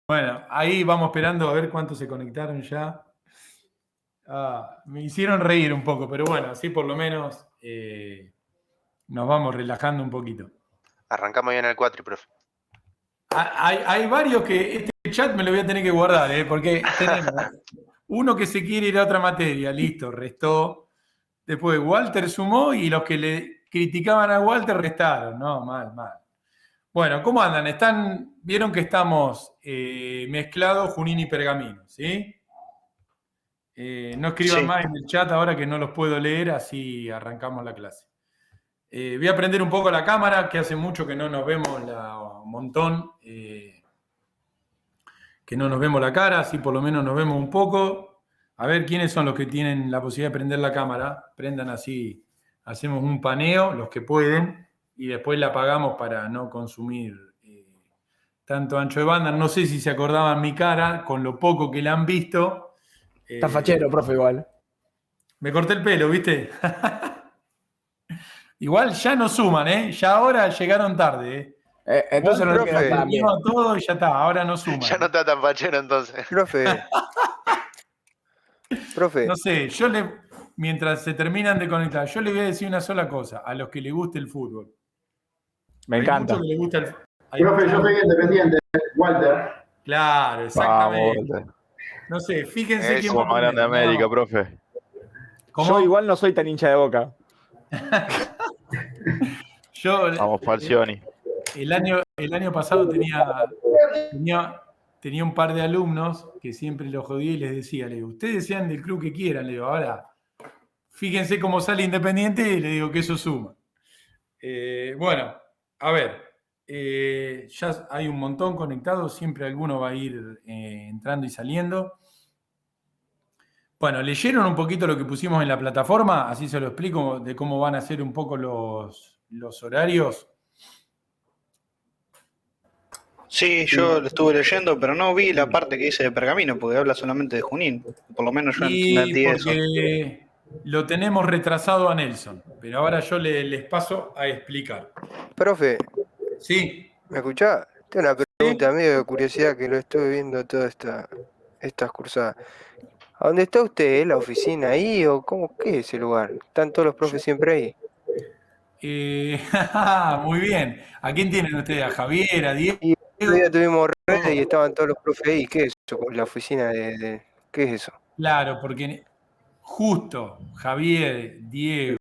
Bueno, ahí vamos esperando a ver cuántos se conectaron ya. Me hicieron reír un poco, pero bueno, así por lo menos nos vamos relajando un poquito. Arrancamos bien el cuatri, profe. Hay varios que este chat me lo voy a tener que guardar, porque tenemos uno que se quiere ir a otra materia, listo, restó. Después Walter sumó y los que le criticaban a Walter restaron. No, mal. Bueno, ¿cómo andan? Vieron que estamos mezclados Junín y Pergamino, ¿sí? No escriban más en el chat ahora que no los puedo leer, así arrancamos la clase. Voy a prender un poco la cámara, que hace mucho que no nos vemos un montón, que no nos vemos la cara, así por lo menos nos vemos un poco. A ver quiénes son los que tienen la posibilidad de prender la cámara. Prendan así, hacemos un paneo, los que pueden, y después la apagamos para no consumir tanto ancho de banda. No sé si se acordaban mi cara, con lo poco que la han visto. Está fachero, profe, igual. Me corté el pelo, ¿viste? Igual ya no suman, Ya ahora llegaron tarde, Entonces no le queda tan bien. Todo y ya está, ahora no suman. Ya no está tan fachero entonces. Profe. No sé, mientras se terminan de conectar, yo le voy a decir una sola cosa, a los que les guste el fútbol. Me encanta. Que les gusta el fútbol. Profe, yo soy independiente, Walter. Claro, exactamente. Vamos, no sé, fíjense quién va a poner. Grande América, profe. Yo igual no soy tan hincha de Boca. Vamos, Falcioni. El año pasado tenía un par de alumnos que siempre los jodía y les decía, le digo, ustedes sean del club que quieran, le digo, ahora fíjense cómo sale Independiente y le digo que eso suma. Bueno, a ver, ya hay un montón conectados, siempre alguno va a ir entrando y saliendo. Bueno, ¿leyeron un poquito lo que pusimos en la plataforma? Así se lo explico de cómo van a ser un poco los horarios. Sí, yo lo estuve leyendo, pero no vi la parte que dice de Pergamino, porque habla solamente de Junín. Por lo menos yo entendí eso. Porque lo tenemos retrasado a Nelson, pero ahora yo les paso a explicar. Profe. Sí. ¿Me escuchás? Tengo una pregunta medio de curiosidad que lo estoy viendo toda estas cursadas. ¿A dónde está usted? ¿La oficina ahí o cómo? ¿Qué es ese lugar? ¿Están todos los profes siempre ahí? Muy bien. ¿A quién tienen ustedes? ¿A Javier? ¿A Diego? Y el día tuvimos redes y estaban todos los profes ahí. ¿Qué es eso? ¿La oficina de qué es eso? Claro, porque justo Javier, Diego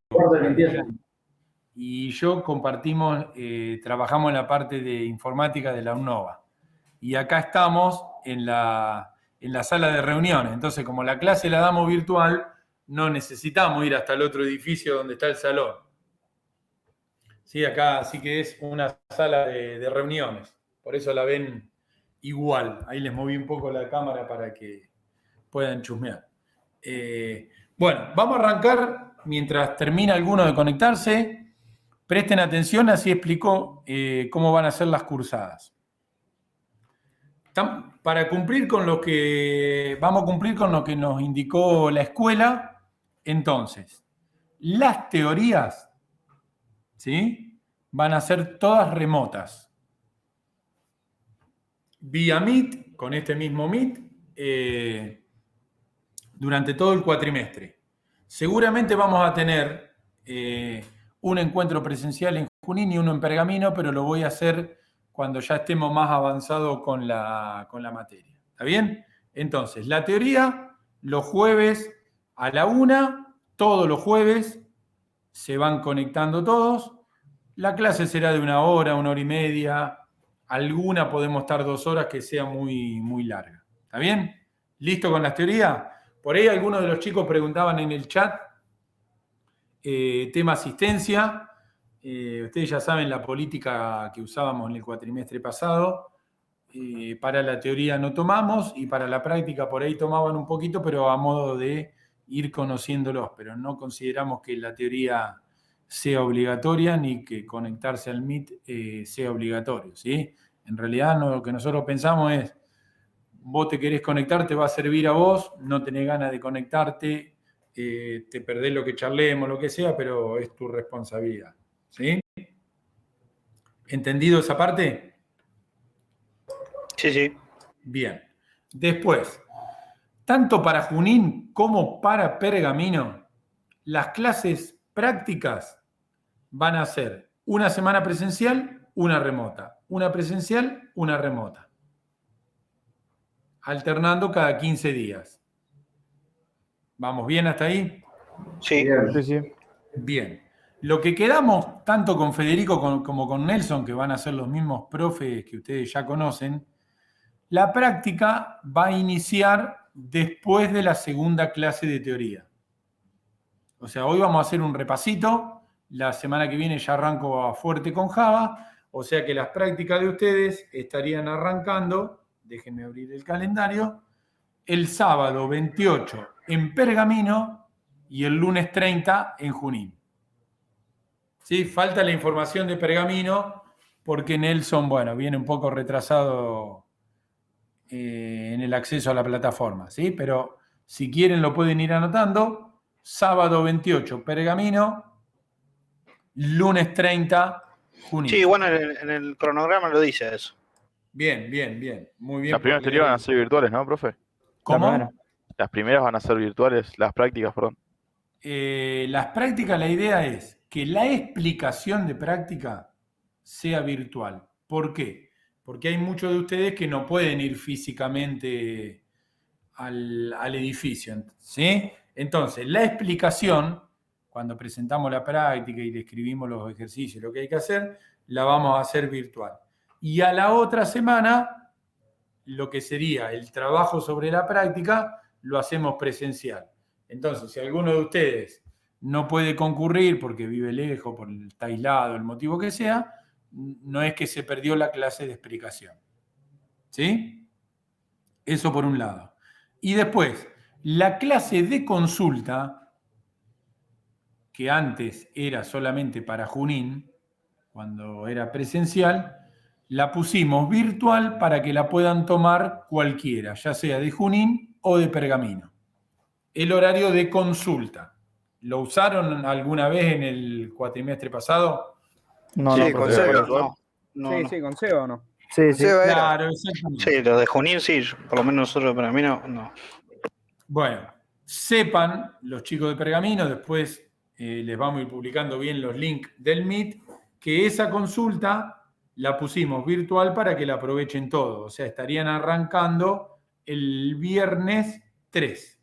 y yo compartimos, trabajamos en la parte de informática de la UNOVA. Y acá estamos en la sala de reuniones. Entonces, como la clase la damos virtual, no necesitamos ir hasta el otro edificio donde está el salón. Sí, acá sí que es una sala de reuniones. Por eso la ven igual. Ahí les moví un poco la cámara para que puedan chusmear. Bueno, vamos a arrancar mientras termina alguno de conectarse. Presten atención, así explico cómo van a ser las cursadas. Para cumplir con vamos a cumplir con lo que nos indicó la escuela. Entonces, las teorías, ¿sí?, van a ser todas remotas. Vía Meet, con este mismo Meet, durante todo el cuatrimestre. Seguramente vamos a tener un encuentro presencial en Junín y uno en Pergamino, pero lo voy a hacer cuando ya estemos más avanzados con la materia. ¿Está bien? Entonces, la teoría, los jueves a la 1, todos los jueves se van conectando todos. La clase será de 1 hora, 1 hora y media. Alguna podemos estar 2 horas que sea muy, muy larga. ¿Está bien? ¿Listo con las teorías? Por ahí algunos de los chicos preguntaban en el chat tema asistencia. Ustedes ya saben la política que usábamos en el cuatrimestre pasado. Para la teoría no tomamos y para la práctica por ahí tomaban un poquito, pero a modo de ir conociéndolos. Pero no consideramos que la teoría sea obligatoria ni que conectarse al Meet sea obligatorio, ¿sí? En realidad lo que nosotros pensamos es, vos te querés conectar, te va a servir a vos, no tenés ganas de conectarte, te perdés lo que charlemos, lo que sea, pero es tu responsabilidad, ¿sí? ¿Entendido esa parte? Sí, sí. Bien. Después, tanto para Junín como para Pergamino, las clases prácticas van a ser una semana presencial, una remota. Una presencial, una remota. Alternando cada 15 días. ¿Vamos bien hasta ahí? Sí. Sí, sí. Bien. Lo que quedamos, tanto con Federico como con Nelson, que van a ser los mismos profes que ustedes ya conocen, la práctica va a iniciar después de la segunda clase de teoría. O sea, hoy vamos a hacer un repasito. La semana que viene ya arranco a fuerte con Java. O sea que las prácticas de ustedes estarían arrancando, déjenme abrir el calendario, el sábado 28 en Pergamino y el lunes 30 en Junín. ¿Sí? Falta la información de Pergamino porque Nelson, bueno, viene un poco retrasado en el acceso a la plataforma, ¿sí? Pero si quieren lo pueden ir anotando. Sábado 28, Pergamino. Lunes 30, Junín. Sí, bueno, en el cronograma lo dice eso. Bien, bien, bien. Muy bien. Las primeras teorías van a ser virtuales, ¿no, profe? ¿Cómo? Las primeras van a ser virtuales, las prácticas, perdón. Las prácticas, la idea es que la explicación de práctica sea virtual. ¿Por qué? Porque hay muchos de ustedes que no pueden ir físicamente al edificio, ¿sí? Entonces, la explicación, cuando presentamos la práctica y describimos los ejercicios, lo que hay que hacer, la vamos a hacer virtual. Y a la otra semana, lo que sería el trabajo sobre la práctica, lo hacemos presencial. Entonces, si alguno de ustedes no puede concurrir porque vive lejos, está aislado, el motivo que sea, no es que se perdió la clase de explicación. ¿Sí? Eso por un lado. Y después, la clase de consulta, que antes era solamente para Junín, cuando era presencial, la pusimos virtual para que la puedan tomar cualquiera, ya sea de Junín o de Pergamino. El horario de consulta. ¿Lo usaron alguna vez en el cuatrimestre pasado? No, Sí, no, con profe. Seba. No, Sí, no. sí, con Seba o no. Sí, Con sí. Seba era. Claro, exactamente. Sí, los de Junín sí, por lo menos nosotros para mí no. Bueno, sepan los chicos de Pergamino, después les vamos a ir publicando bien los links del Meet, que esa consulta la pusimos virtual para que la aprovechen todos. O sea, estarían arrancando el viernes 3.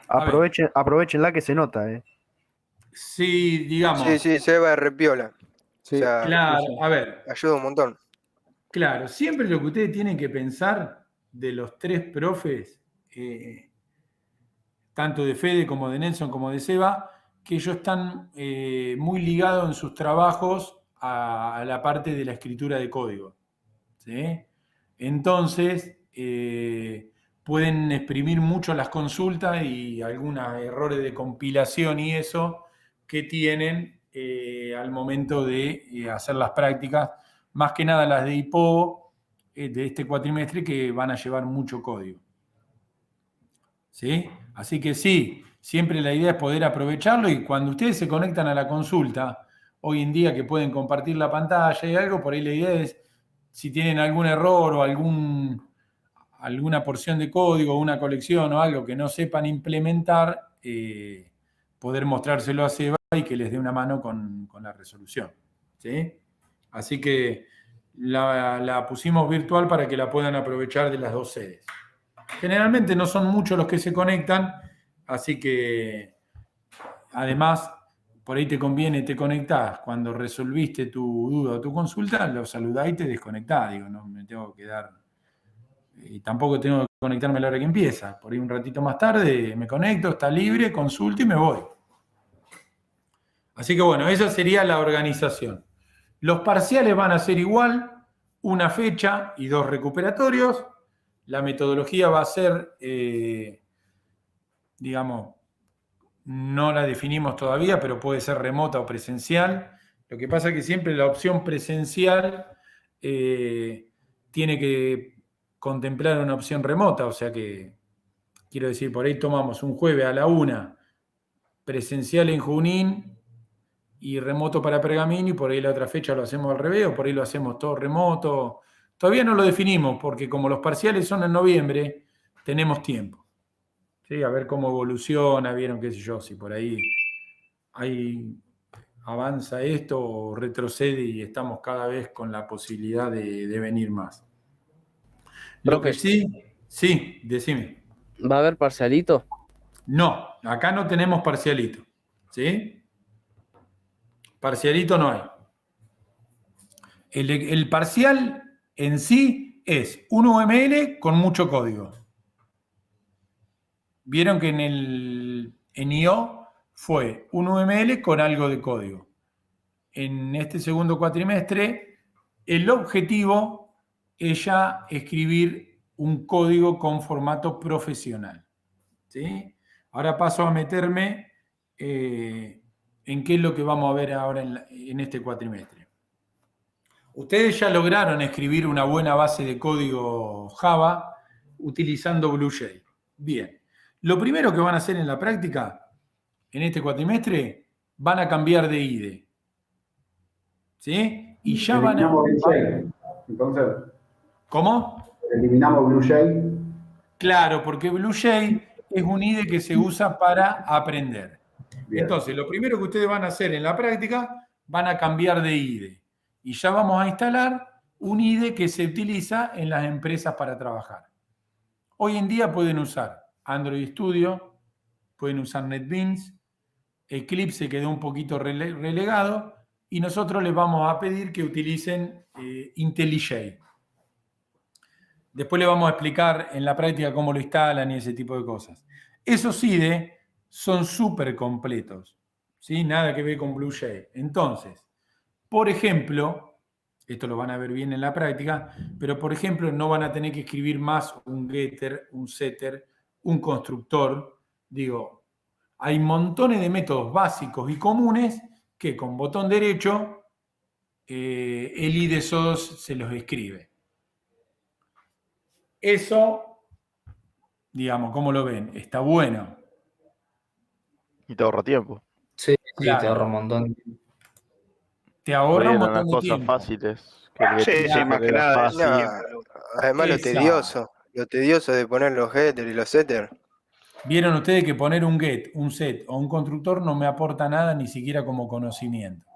Aprovechenla que se nota, Sí, digamos. Sí, Seba es repiola. Sí. O sea, Claro, a ver. ayuda un montón. Claro, siempre lo que ustedes tienen que pensar de los tres profes, tanto de Fede como de Nelson como de Seba, que ellos están muy ligados en sus trabajos a la parte de la escritura de código. ¿Sí? Entonces, pueden exprimir mucho las consultas y algunos errores de compilación y eso que tienen al momento de hacer las prácticas, más que nada las de IPO de este cuatrimestre que van a llevar mucho código. ¿Sí? Así que sí, siempre la idea es poder aprovecharlo y cuando ustedes se conectan a la consulta, hoy en día que pueden compartir la pantalla y algo, por ahí la idea es, si tienen algún error o alguna porción de código, una colección o algo que no sepan implementar, poder mostrárselo a Seba y que les dé una mano con la resolución. ¿Sí? Así que la pusimos virtual para que la puedan aprovechar de las dos sedes. Generalmente no son muchos los que se conectan, así que además por ahí te conviene, te conectás, cuando resolviste tu duda o tu consulta, lo saludás y te desconectás, digo, no me tengo que quedar, y tampoco tengo que conectarme a la hora que empieza, por ahí un ratito más tarde me conecto, está libre, consulto y me voy. Así que bueno, esa sería la organización. Los parciales van a ser igual, una fecha y 2 recuperatorios. La metodología va a ser, digamos, no la definimos todavía, pero puede ser remota o presencial. Lo que pasa es que siempre la opción presencial tiene que contemplar una opción remota, o sea que, quiero decir, por ahí tomamos un jueves a la 1 presencial en Junín y remoto para Pergamino, y por ahí la otra fecha lo hacemos al revés, o por ahí lo hacemos todo remoto. Todavía no lo definimos, porque como los parciales son en noviembre, tenemos tiempo. ¿Sí? A ver cómo evoluciona, vieron, qué sé yo, si por ahí avanza esto o retrocede y estamos cada vez con la posibilidad de venir más. Lo que sí, decime. ¿Va a haber parcialito? No, acá no tenemos parcialito. ¿Sí? Parcialito no hay. El parcial en sí es un UML con mucho código. Vieron que en IO fue un UML con algo de código. En este segundo cuatrimestre, el objetivo es ya escribir un código con formato profesional. ¿Sí? Ahora paso a meterme en qué es lo que vamos a ver ahora en este cuatrimestre. Ustedes ya lograron escribir una buena base de código Java utilizando BlueJ. Bien. Lo primero que van a hacer en la práctica, en este cuatrimestre, van a cambiar de IDE. ¿Sí? Y ya van a... Entonces, ¿Cómo? eliminamos BlueJ. Claro, porque BlueJ es un IDE que se usa para aprender. Bien. Entonces, lo primero que ustedes van a hacer en la práctica, van a cambiar de IDE. Y ya vamos a instalar un IDE que se utiliza en las empresas para trabajar. Hoy en día pueden usar Android Studio, pueden usar NetBeans, Eclipse quedó un poquito relegado, y nosotros les vamos a pedir que utilicen IntelliJ. Después les vamos a explicar en la práctica cómo lo instalan y ese tipo de cosas. Esos IDE son súper completos, ¿sí? Nada que ver con BlueJ. Entonces, por ejemplo, esto lo van a ver bien en la práctica, pero por ejemplo no van a tener que escribir más un getter, un setter, un constructor. Digo, hay montones de métodos básicos y comunes que con botón derecho el IDE SOS se los escribe. Eso, digamos, ¿cómo lo ven? Está bueno. Y te ahorra tiempo. Sí, Claro. te ahorra un montón. Te ahorra un Pueden montón de cosas tiempo. fáciles. Sí, más que nada. No, además lo tedioso de poner los headers y los setters. Vieron ustedes que poner un get, un set o un constructor no me aporta nada ni siquiera como conocimiento.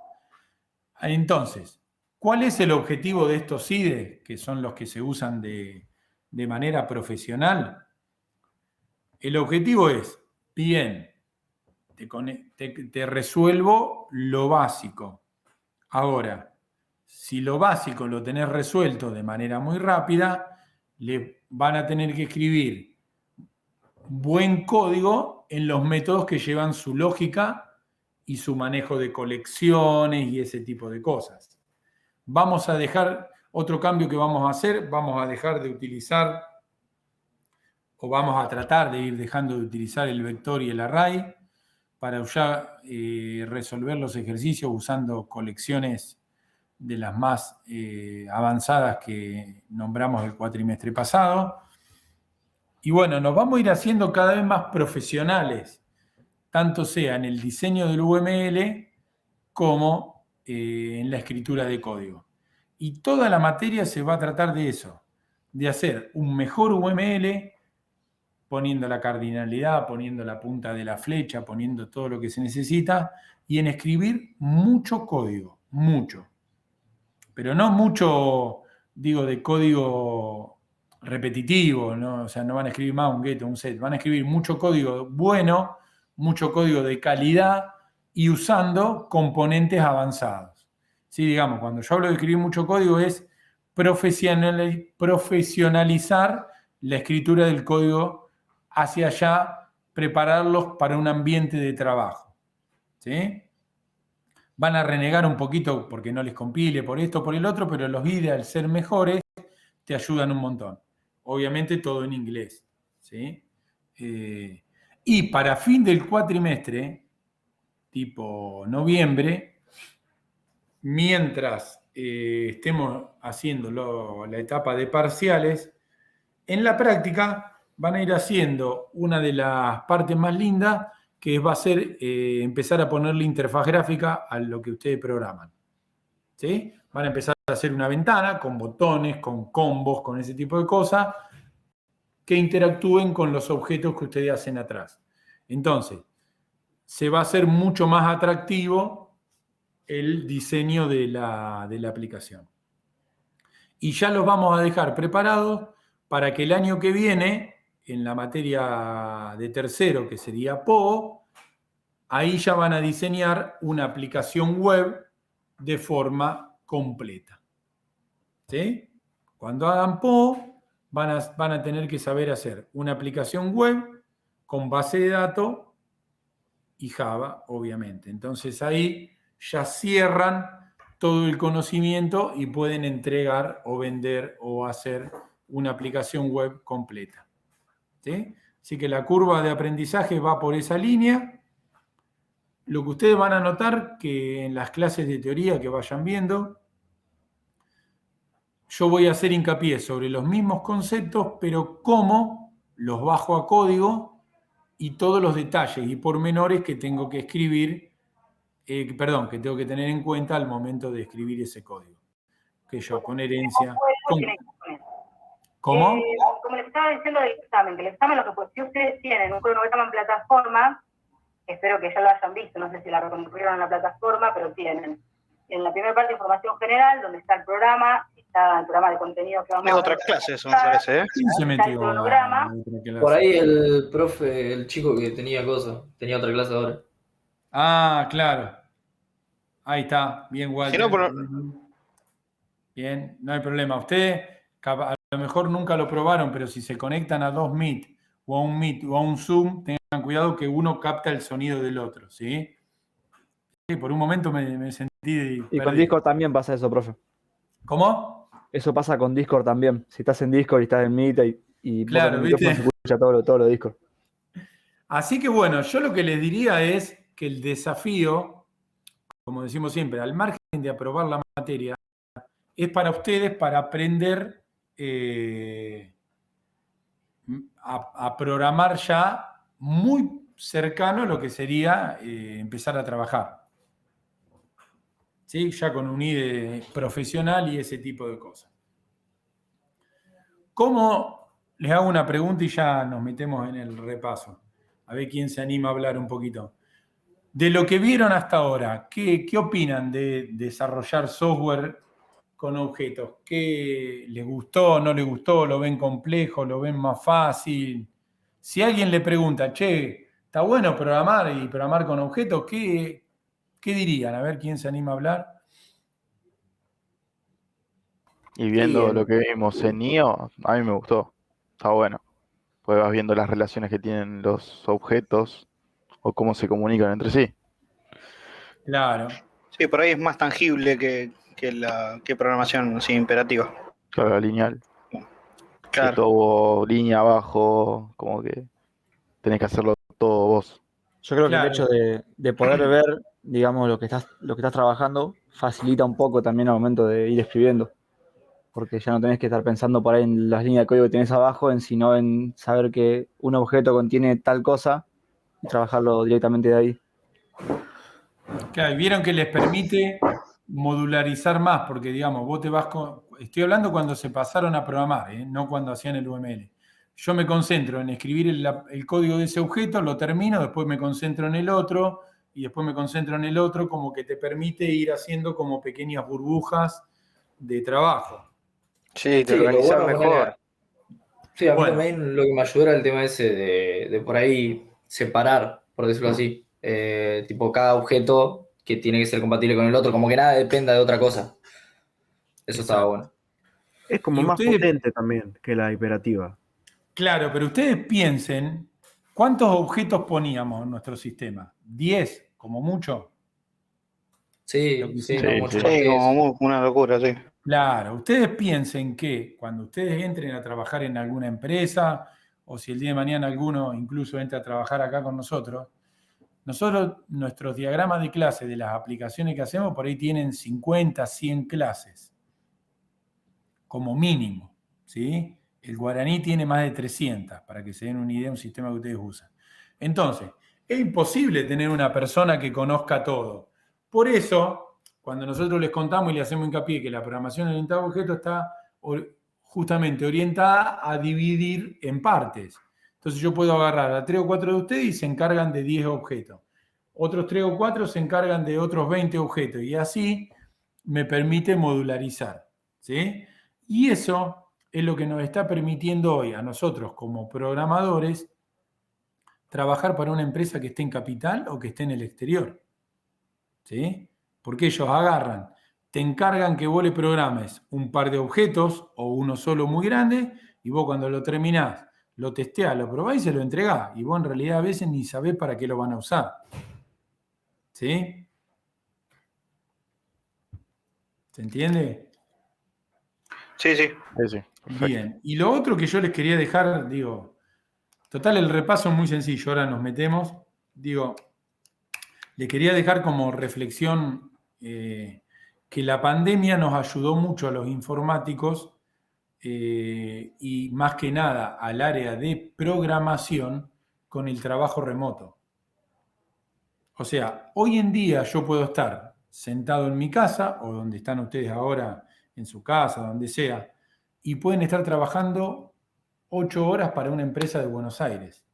Entonces, ¿cuál es el objetivo de estos IDE, que son los que se usan de manera profesional? El objetivo es, bien, te resuelvo lo básico. Ahora, si lo básico lo tenés resuelto de manera muy rápida, le van a tener que escribir buen código en los métodos que llevan su lógica y su manejo de colecciones y ese tipo de cosas. Vamos a dejar, otro cambio que vamos a hacer, vamos a dejar de utilizar, o vamos a tratar de ir dejando de utilizar el vector y el array para ya resolver los ejercicios usando colecciones de las más avanzadas que nombramos el cuatrimestre pasado. Y bueno, nos vamos a ir haciendo cada vez más profesionales, tanto sea en el diseño del UML como en la escritura de código. Y toda la materia se va a tratar de eso, de hacer un mejor UML, poniendo la cardinalidad, poniendo la punta de la flecha, poniendo todo lo que se necesita, y en escribir mucho código, mucho. Pero no mucho, digo, de código repetitivo, ¿no? O sea, no van a escribir más un get o un set, van a escribir mucho código bueno, mucho código de calidad y usando componentes avanzados. Sí, digamos, cuando yo hablo de escribir mucho código es profesionalizar la escritura del código hacia allá, prepararlos para un ambiente de trabajo. ¿Sí? Van a renegar un poquito porque no les compile por esto, por el otro, pero los IDE, al ser mejores, te ayudan un montón. Obviamente todo en inglés. ¿Sí? Y para fin del cuatrimestre, tipo noviembre, mientras estemos haciendo la etapa de parciales, en la práctica van a ir haciendo una de las partes más lindas, que va a ser empezar a ponerle interfaz gráfica a lo que ustedes programan. ¿Sí? Van a empezar a hacer una ventana con botones, con combos, con ese tipo de cosas que interactúen con los objetos que ustedes hacen atrás. Entonces, se va a hacer mucho más atractivo el diseño de la aplicación. Y ya los vamos a dejar preparados para que el año que viene, en la materia de tercero, que sería PO, ahí ya van a diseñar una aplicación web de forma completa. ¿Sí? Cuando hagan PO, van a tener que saber hacer una aplicación web con base de datos y Java, obviamente. Entonces ahí ya cierran todo el conocimiento y pueden entregar o vender o hacer una aplicación web completa. ¿Sí? Así que la curva de aprendizaje va por esa línea. Lo que ustedes van a notar que en las clases de teoría que vayan viendo, yo voy a hacer hincapié sobre los mismos conceptos, pero cómo los bajo a código y todos los detalles y pormenores que tengo que escribir, que tengo que tener en cuenta al momento de escribir ese código. Que yo, con herencia... ¿Cómo? Como les estaba diciendo del examen, que el examen lo que pues, si ustedes tienen un cronograma en plataforma, espero que ya lo hayan visto, no sé si la reconstruyeron en la plataforma, pero tienen en la primera parte información general, donde está el programa, está el programa de contenido que vamos Es a otra ver. clase eso, me parece, ¿eh? ¿Quién se Está el metió? cronograma. Por ahí el profe, el chico que tenía otra clase ahora. Ah, claro. Ahí está, bien, Walter. Si no, por- Bien, no hay problema. Ustedes a lo mejor nunca lo probaron, pero si se conectan a dos Meet o a un Meet o a un Zoom, tengan cuidado que uno capta el sonido del otro, ¿sí? Sí, por un momento me sentí Y con perdido. Discord también pasa eso, profe. ¿Cómo? Eso pasa con Discord también. Si estás en Discord y estás en Meet y Claro, vos en el micrófono, ¿viste? se escucha todo lo de Discord. Así que bueno, yo lo que les diría es que el desafío, como decimos siempre, al margen de aprobar la materia, es para ustedes para aprender a programar ya muy cercano a lo que sería empezar a trabajar. ¿Sí? Ya con un IDE profesional y ese tipo de cosas. ¿Cómo? Les hago una pregunta y ya nos metemos en el repaso. A ver quién se anima a hablar un poquito. De lo que vieron hasta ahora, ¿qué opinan de desarrollar software con objetos? ¿Qué les gustó, no les gustó? ¿Lo ven complejo? ¿Lo ven más fácil? Si alguien le pregunta, che, ¿está bueno programar y programar con objetos? ¿Qué dirían? A ver quién se anima a hablar. Y viendo lo que vimos en NIO, a mí me gustó. Está bueno. Pues vas viendo las relaciones que tienen los objetos o cómo se comunican entre sí. Claro. Sí, por ahí es más tangible que programación así imperativa. Claro, lineal. Claro. Que todo línea abajo, como que tenés que hacerlo todo vos. Yo creo Claro. que el hecho de poder ver, digamos, lo que estás trabajando facilita un poco también al momento de ir escribiendo. Porque ya no tenés que estar pensando por ahí en las líneas de código que tenés abajo, sino en saber que un objeto contiene tal cosa y trabajarlo directamente de ahí. Claro, y vieron que les permite modularizar más, porque digamos, vos te vas con... Estoy hablando cuando se pasaron a programar, no cuando hacían el UML. Yo me concentro en escribir el código de ese objeto, lo termino, después me concentro en el otro, y después me concentro en el otro, como que te permite ir haciendo como pequeñas burbujas de trabajo. Sí, te Sí, lo organizás bueno, mejor. Sí, a mí Bueno. también lo que me ayudó era el tema ese de por ahí separar, por decirlo así, tipo cada objeto que tiene que ser compatible con el otro, como que nada dependa de otra cosa. Eso estaba bueno. Es como Y más ustedes- potente también que la imperativa. Claro, pero ustedes piensen, ¿cuántos objetos poníamos en nuestro sistema? ¿10 como mucho? Sí, Lo que sí, hicimos. no Sí, mucho sí. más Sí, que eso. como una locura, sí. Claro, ustedes piensen que cuando ustedes entren a trabajar en alguna empresa, o si el día de mañana alguno incluso entra a trabajar acá con nosotros, nuestros diagramas de clase de las aplicaciones que hacemos, por ahí tienen 50, 100 clases, como mínimo, ¿sí? El guaraní tiene más de 300, para que se den una idea de un sistema que ustedes usan. Entonces, es imposible tener una persona que conozca todo. Por eso, cuando nosotros les contamos y le hacemos hincapié que la programación orientada a objetos está justamente orientada a dividir en partes. Entonces yo puedo agarrar a 3 o 4 de ustedes y se encargan de 10 objetos. Otros 3 o 4 se encargan de otros 20 objetos. Y así me permite modularizar, ¿sí? Y eso es lo que nos está permitiendo hoy a nosotros como programadores trabajar para una empresa que esté en capital o que esté en el exterior, ¿sí? Porque ellos agarran, te encargan que vos le programes un par de objetos o uno solo muy grande y vos cuando lo terminás, lo testeás, lo probás y se lo entregás. Y vos en realidad a veces ni sabés para qué lo van a usar, ¿sí? ¿Se entiende? Sí, sí. Sí, sí, perfecto. Bien. Y lo otro que yo les quería dejar, digo, total, el repaso es muy sencillo, ahora nos metemos. Digo, le quería dejar como reflexión que la pandemia nos ayudó mucho a los informáticos y más que nada al área de programación con el trabajo remoto. O sea, hoy en día yo puedo estar sentado en mi casa o donde están ustedes ahora, en su casa, donde sea, y pueden estar trabajando 8 horas para una empresa de Buenos Aires,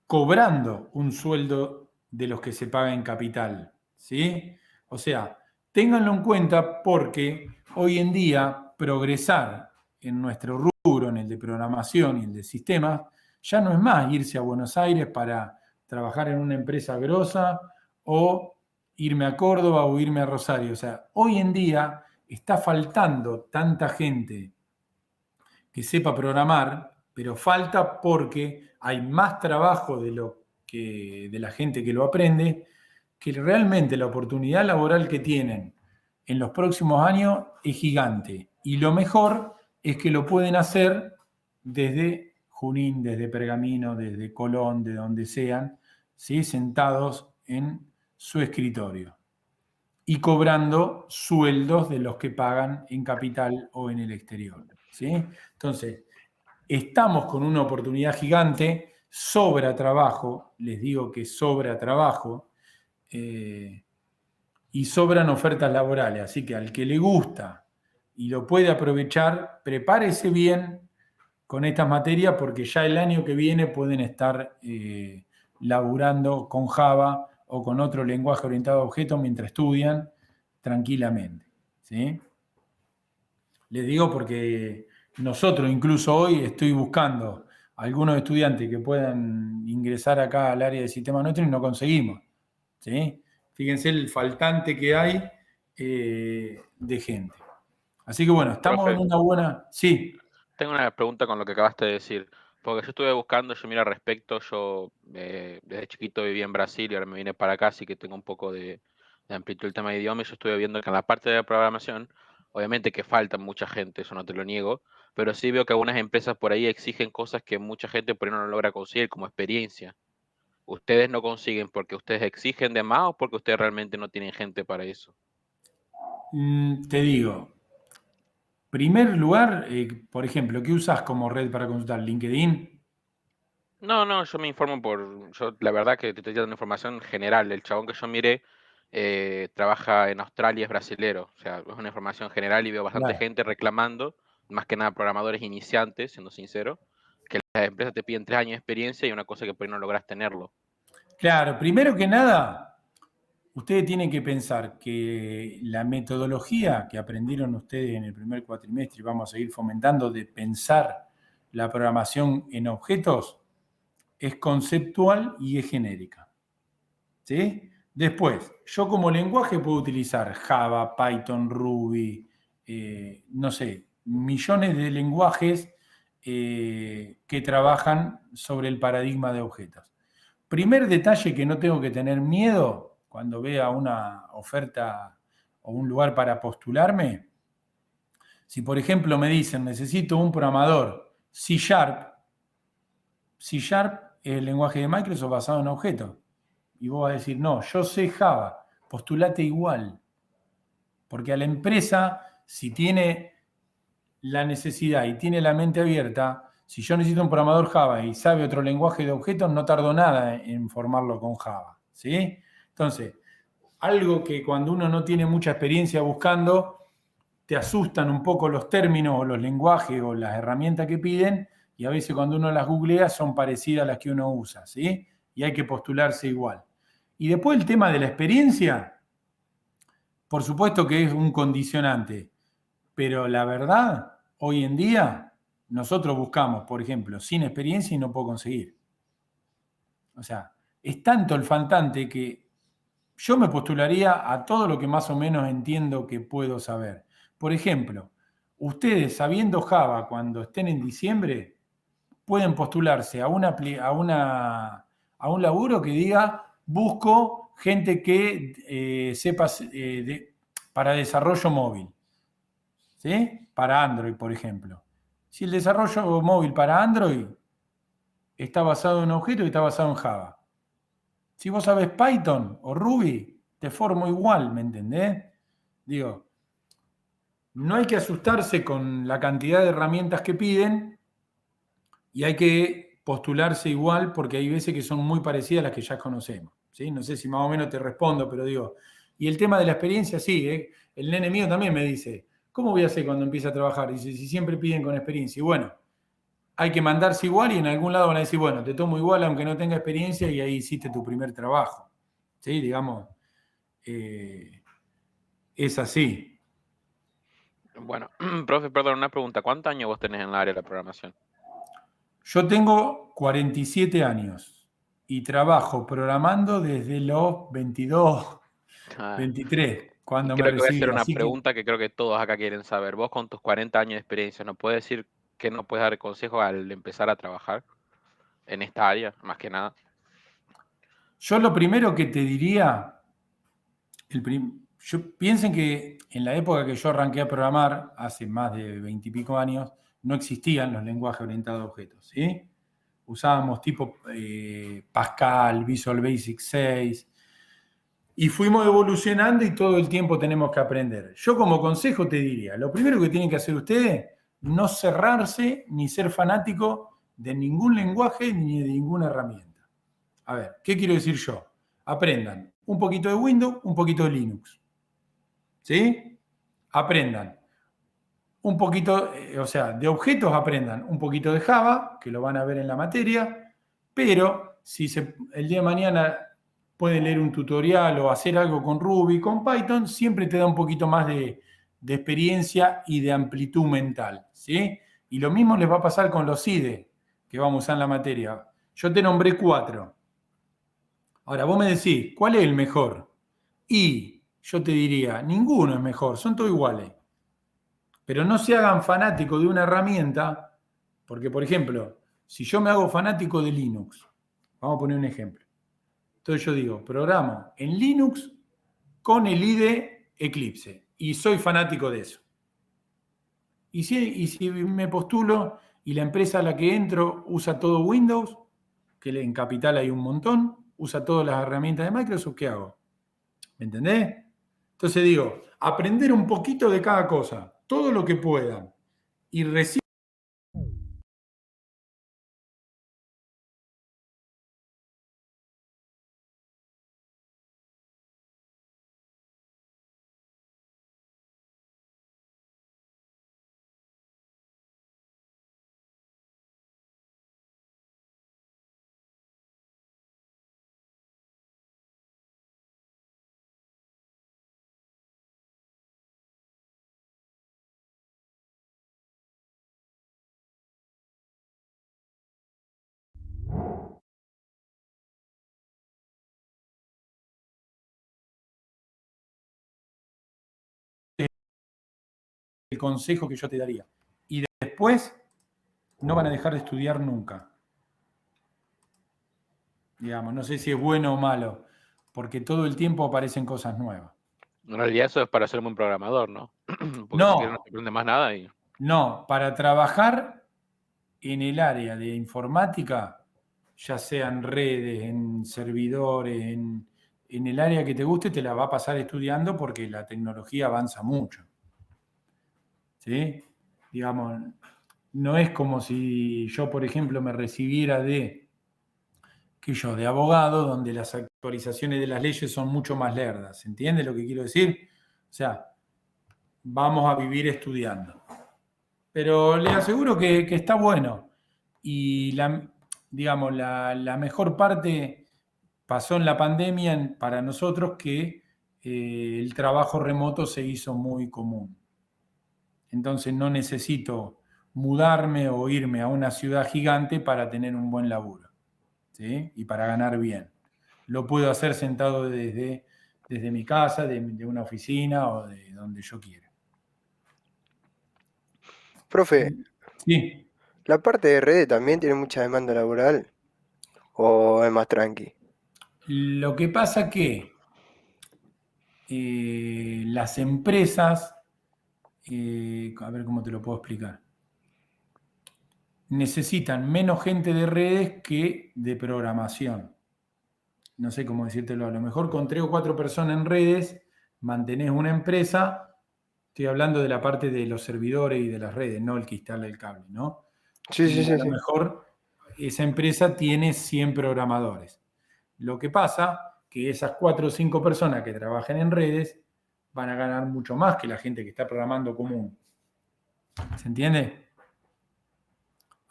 cobrando un sueldo de los que se paga en capital, ¿sí? O sea, ténganlo en cuenta porque hoy en día progresar en nuestro rubro, en el de programación y el de sistemas, ya no es más irse a Buenos Aires para trabajar en una empresa grosa o irme a Córdoba o irme a Rosario. O sea, hoy en día está faltando tanta gente que sepa programar, pero falta porque hay más trabajo de la gente que lo aprende, que realmente la oportunidad laboral que tienen en los próximos años es gigante. Y lo mejor es que lo pueden hacer desde Junín, desde Pergamino, desde Colón, de donde sean, ¿sí? Sentados en su escritorio y cobrando sueldos de los que pagan en capital o en el exterior, ¿sí? Entonces, estamos con una oportunidad gigante, sobra trabajo, les digo que sobra trabajo, y sobran ofertas laborales, así que al que le gusta y lo puede aprovechar, prepárese bien con estas materias porque ya el año que viene pueden estar laburando con Java o con otro lenguaje orientado a objetos mientras estudian tranquilamente, ¿sí? Les digo porque nosotros incluso hoy estoy buscando algunos estudiantes que puedan ingresar acá al área de sistema nuestro y no conseguimos, ¿sí? Fíjense el faltante que hay de gente. Así que bueno, estamos Profe, en una buena... Sí, tengo una pregunta con lo que acabaste de decir. Porque yo estuve buscando, yo mira al respecto, yo desde chiquito viví en Brasil y ahora me vine para acá, así que tengo un poco de amplitud el tema de idioma y yo estuve viendo que en la parte de programación, obviamente que falta mucha gente, eso no te lo niego, pero sí veo que algunas empresas por ahí exigen cosas que mucha gente por ahí no lo logra conseguir, como experiencia. ¿Ustedes no consiguen porque ustedes exigen de más o porque ustedes realmente no tienen gente para eso? te digo, primer lugar, por ejemplo, ¿qué usas como red para consultar? ¿LinkedIn? No, yo me informo yo la verdad que te estoy dando información general. El chabón que yo miré trabaja en Australia, es brasilero. O sea, es una información general y veo bastante Claro. gente reclamando, más que nada programadores iniciantes, siendo sincero, que las empresas te piden 3 años de experiencia y una cosa que por ahí no logras tenerlo. Claro, primero que nada, ustedes tienen que pensar que la metodología que aprendieron ustedes en el primer cuatrimestre y vamos a seguir fomentando de pensar la programación en objetos es conceptual y es genérica, ¿sí? Después, yo como lenguaje puedo utilizar Java, Python, Ruby, no sé, millones de lenguajes que trabajan sobre el paradigma de objetos. Primer detalle que no tengo que tener miedo cuando vea una oferta o un lugar para postularme, si por ejemplo me dicen necesito un programador C#, C# es el lenguaje de Microsoft basado en objetos. Y vos vas a decir, no, yo sé Java, postulate igual. Porque a la empresa, si tiene la necesidad y tiene la mente abierta, Si yo necesito un programador Java y sabe otro lenguaje de objetos, no tardo nada en formarlo con Java, ¿sí? Entonces, algo que cuando uno no tiene mucha experiencia buscando, te asustan un poco los términos o los lenguajes o las herramientas que piden, y a veces cuando uno las googlea son parecidas a las que uno usa, ¿sí? Y hay que postularse igual. Y después el tema de la experiencia, por supuesto que es un condicionante, pero la verdad, hoy en día, nosotros buscamos, por ejemplo, sin experiencia y no puedo conseguir. O sea, es tanto el faltante que yo me postularía a todo lo que más o menos entiendo que puedo saber. Por ejemplo, ustedes sabiendo Java cuando estén en diciembre, pueden postularse a un laburo que diga, busco gente que sepa para desarrollo móvil, ¿sí? Para Android, por ejemplo. Si el desarrollo móvil para Android está basado en objetos y está basado en Java. Si vos sabés Python o Ruby, te formo igual, ¿me entendés? Digo, no hay que asustarse con la cantidad de herramientas que piden y hay que postularse igual porque hay veces que son muy parecidas a las que ya conocemos, ¿sí? No sé si más o menos te respondo, pero digo, y el tema de la experiencia, sí, el nene mío también me dice, ¿cómo voy a hacer cuando empiece a trabajar? Dice, si siempre piden con experiencia. Y bueno, hay que mandarse igual y en algún lado van a decir, bueno, te tomo igual aunque no tenga experiencia y ahí hiciste tu primer trabajo. ¿Sí? Digamos, es así. Bueno, profe, perdón, una pregunta. ¿Cuántos años vos tenés en el área de la programación? Yo tengo 47 años y trabajo programando desde los 22, 23, cuando me Creo que voy a hacer recibí. una Así que pregunta que creo que todos acá quieren saber. Vos con tus 40 años de experiencia, ¿nos puedes decir que nos puedes dar consejo al empezar a trabajar en esta área, más que nada? yo lo primero que te diría, piensen que en la época que yo arranqué a programar, hace más de 20 y pico años, no existían los lenguajes orientados a objetos, ¿sí? Usábamos tipo Pascal, Visual Basic 6, y fuimos evolucionando y todo el tiempo tenemos que aprender. Yo como consejo te diría, lo primero que tienen que hacer ustedes, no cerrarse ni ser fanático de ningún lenguaje ni de ninguna herramienta. A ver, ¿qué quiero decir yo? Aprendan un poquito de Windows, un poquito de Linux. ¿Sí? Aprendan un poquito, o sea, de objetos aprendan un poquito de Java, que lo van a ver en la materia, pero si el día de mañana pueden leer un tutorial o hacer algo con Ruby, con Python, siempre te da un poquito más de experiencia y de amplitud mental, ¿sí? Y lo mismo les va a pasar con los IDE que vamos a usar en la materia. Yo te nombré 4. Ahora, vos me decís, ¿cuál es el mejor? Y yo te diría, ninguno es mejor, son todos iguales. Pero no se hagan fanáticos de una herramienta, porque, por ejemplo, si yo me hago fanático de Linux, vamos a poner un ejemplo. Entonces yo digo, programo en Linux con el IDE Eclipse, y soy fanático de eso. Y si me postulo y la empresa a la que entro usa todo Windows, que en Capital hay un montón, usa todas las herramientas de Microsoft, ¿qué hago? ¿Me entendés? Entonces digo, aprender un poquito de cada cosa, todo lo que puedan, y recién el consejo que yo te daría. Y después no van a dejar de estudiar nunca. Digamos, no sé si es bueno o malo, porque todo el tiempo aparecen cosas nuevas. En realidad eso es para ser un buen programador, ¿no? Porque si quieres no No, se aprende más nada y... no, para trabajar en el área de informática, ya sea en redes, en servidores, en el área que te guste, te la va a pasar estudiando porque la tecnología avanza mucho. ¿Sí? Digamos, no es como si yo, por ejemplo, me recibiera de abogado, donde las actualizaciones de las leyes son mucho más lerdas. ¿Se entiende lo que quiero decir? O sea, vamos a vivir estudiando. Pero le aseguro que está bueno. Y digamos, la mejor parte pasó en la pandemia para nosotros, que el trabajo remoto se hizo muy común. Entonces no necesito mudarme o irme a una ciudad gigante para tener un buen laburo, ¿sí? Y para ganar bien. Lo puedo hacer sentado desde mi casa, de una oficina o de donde yo quiera. Profe, Sí. ¿la parte de redes también tiene mucha demanda laboral? ¿O es más tranqui? Lo que pasa que las empresas, a ver cómo te lo puedo explicar, necesitan menos gente de redes que de programación. No sé cómo decírtelo, a lo mejor con 3 o 4 personas en redes mantenés una empresa. Estoy hablando de la parte de los servidores y de las redes, no el que instala el cable, ¿no? Sí, sí, Y sí, a lo sí. mejor esa empresa tiene 100 programadores. Lo que pasa que esas 4 o 5 personas que trabajan en redes van a ganar mucho más que la gente que está programando común. ¿Se entiende?